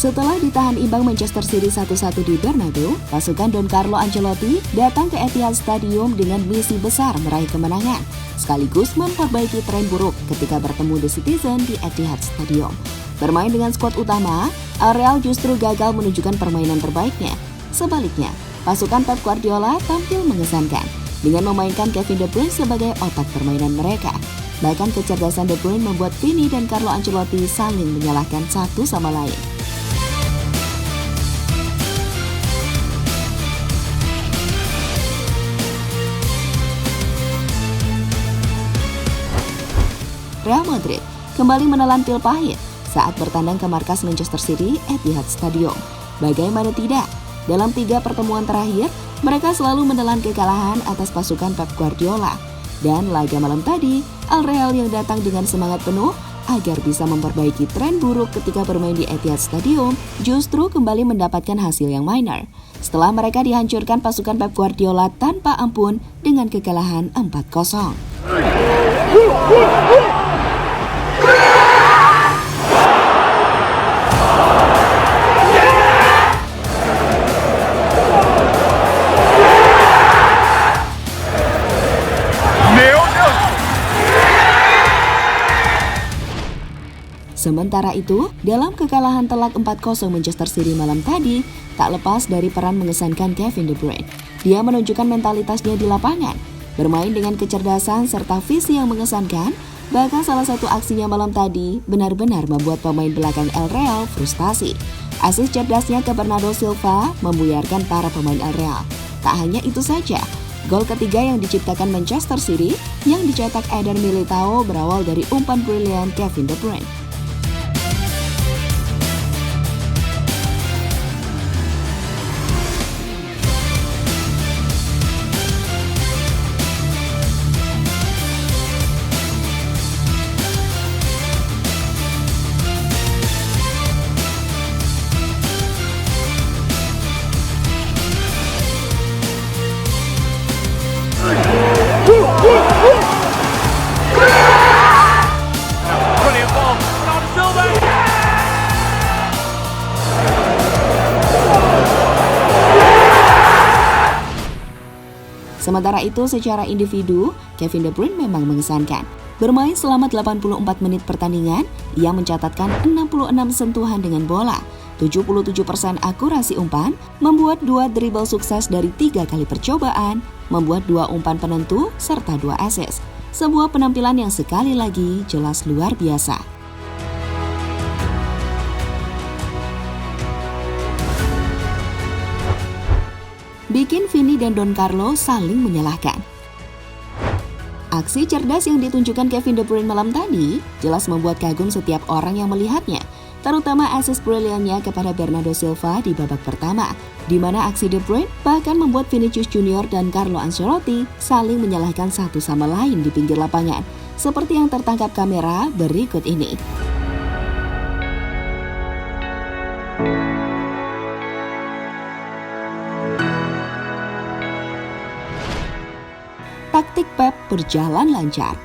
Setelah ditahan imbang Manchester City 1-1 di Bernabeu, pasukan Don Carlo Ancelotti datang ke Etihad Stadium dengan misi besar meraih kemenangan, sekaligus memperbaiki tren buruk ketika bertemu The Citizen di Etihad Stadium. Bermain dengan skuad utama, Al Real justru gagal menunjukkan permainan terbaiknya. Sebaliknya, pasukan Pep Guardiola tampil mengesankan dengan memainkan Kevin De Bruyne sebagai otak permainan mereka. Bahkan kecerdasan De Bruyne membuat Vini dan Carlo Ancelotti saling menyalahkan satu sama lain. Real Madrid kembali menelan pil pahit saat bertandang ke markas Manchester City, Etihad Stadium. Bagaimana tidak, dalam 3 pertemuan terakhir, mereka selalu menelan kekalahan atas pasukan Pep Guardiola. Dan laga malam tadi, Al Real yang datang dengan semangat penuh agar bisa memperbaiki tren buruk ketika bermain di Etihad Stadium, justru kembali mendapatkan hasil yang minor. Setelah mereka dihancurkan pasukan Pep Guardiola tanpa ampun dengan kekalahan 4-0. Sementara itu, dalam kekalahan telak 4-0 Manchester City malam tadi, tak lepas dari peran mengesankan Kevin De Bruyne. Dia menunjukkan mentalitasnya di lapangan, bermain dengan kecerdasan serta visi yang mengesankan, bahkan salah satu aksinya malam tadi benar-benar membuat pemain belakang El Real frustasi. Asis cerdasnya ke Bernardo Silva membuyarkan para pemain El Real. Tak hanya itu saja, gol ketiga yang diciptakan Manchester City yang dicetak Eder Militao berawal dari umpan brilian Kevin De Bruyne. Sementara itu, secara individu, Kevin De Bruyne memang mengesankan. Bermain selama 84 menit pertandingan, ia mencatatkan 66 sentuhan dengan bola, 77% akurasi umpan, membuat 2 dribble sukses dari 3 kali percobaan, membuat 2 umpan penentu, serta 2 assist. Sebuah penampilan yang sekali lagi jelas luar biasa. Bikin Vini dan Don Carlo saling menyalahkan. Aksi cerdas yang ditunjukkan Kevin De Bruyne malam tadi jelas membuat kagum setiap orang yang melihatnya, terutama assist briliannya kepada Bernardo Silva di babak pertama, di mana aksi De Bruyne bahkan membuat Vinicius Junior dan Carlo Ancelotti saling menyalahkan satu sama lain di pinggir lapangan, seperti yang tertangkap kamera berikut ini. Taktik Pep berjalan lancar.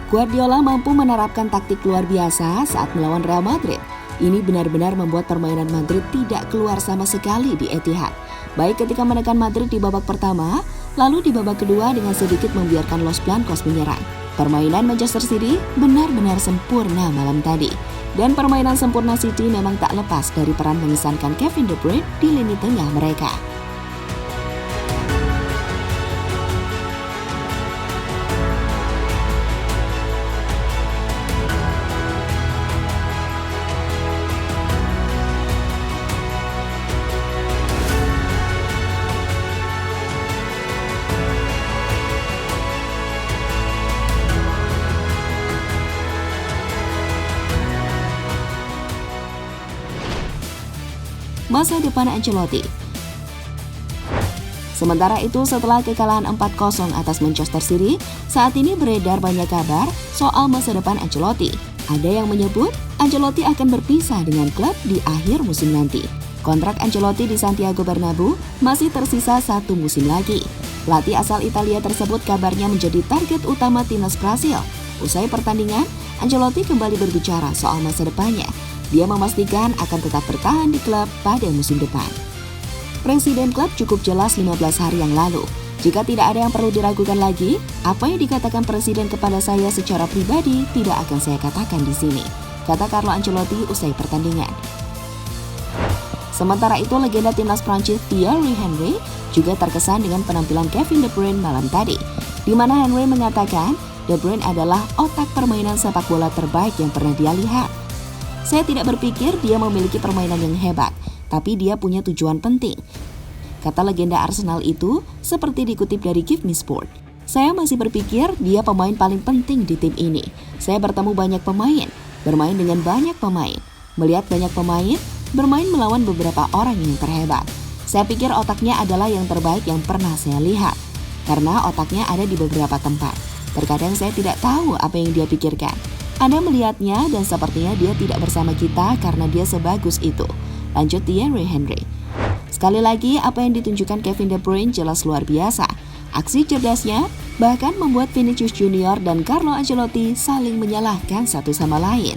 Guardiola mampu menerapkan taktik luar biasa saat melawan Real Madrid. Ini benar-benar membuat permainan Madrid tidak keluar sama sekali di Etihad. Baik ketika menekan Madrid di babak pertama, lalu di babak kedua dengan sedikit membiarkan Los Blancos menyerang. Permainan Manchester City benar-benar sempurna malam tadi. Dan permainan sempurna City memang tak lepas dari peran mengesankan Kevin De Bruyne di lini tengah mereka. Masa depan Ancelotti. Sementara itu, setelah kekalahan 4-0 atas Manchester City, saat ini beredar banyak kabar soal masa depan Ancelotti. Ada yang menyebut Ancelotti akan berpisah dengan klub di akhir musim nanti. Kontrak Ancelotti di Santiago Bernabeu masih tersisa 1 musim lagi. Pelatih asal Italia tersebut kabarnya menjadi target utama timnas Brasil. Usai pertandingan, Ancelotti kembali berbicara soal masa depannya. Dia memastikan akan tetap bertahan di klub pada musim depan. Presiden klub cukup jelas 15 hari yang lalu. Jika tidak ada yang perlu diragukan lagi, apa yang dikatakan presiden kepada saya secara pribadi tidak akan saya katakan di sini, kata Carlo Ancelotti usai pertandingan. Sementara itu, legenda timnas Prancis Thierry Henry juga terkesan dengan penampilan Kevin De Bruyne malam tadi, di mana Henry mengatakan De Bruyne adalah otak permainan sepak bola terbaik yang pernah dia lihat. Saya tidak berpikir dia memiliki permainan yang hebat, tapi dia punya tujuan penting, kata legenda Arsenal itu seperti dikutip dari Give Me Sport. Saya masih berpikir dia pemain paling penting di tim ini. Saya bertemu banyak pemain, bermain dengan banyak pemain, melihat banyak pemain, bermain melawan beberapa orang yang terhebat. Saya pikir otaknya adalah yang terbaik yang pernah saya lihat, karena otaknya ada di beberapa tempat. Terkadang saya tidak tahu apa yang dia pikirkan. Anda melihatnya dan sepertinya dia tidak bersama kita karena dia sebagus itu, lanjut Thierry Henry. Sekali lagi, apa yang ditunjukkan Kevin De Bruyne jelas luar biasa. Aksi cerdasnya bahkan membuat Vinicius Junior dan Carlo Ancelotti saling menyalahkan satu sama lain.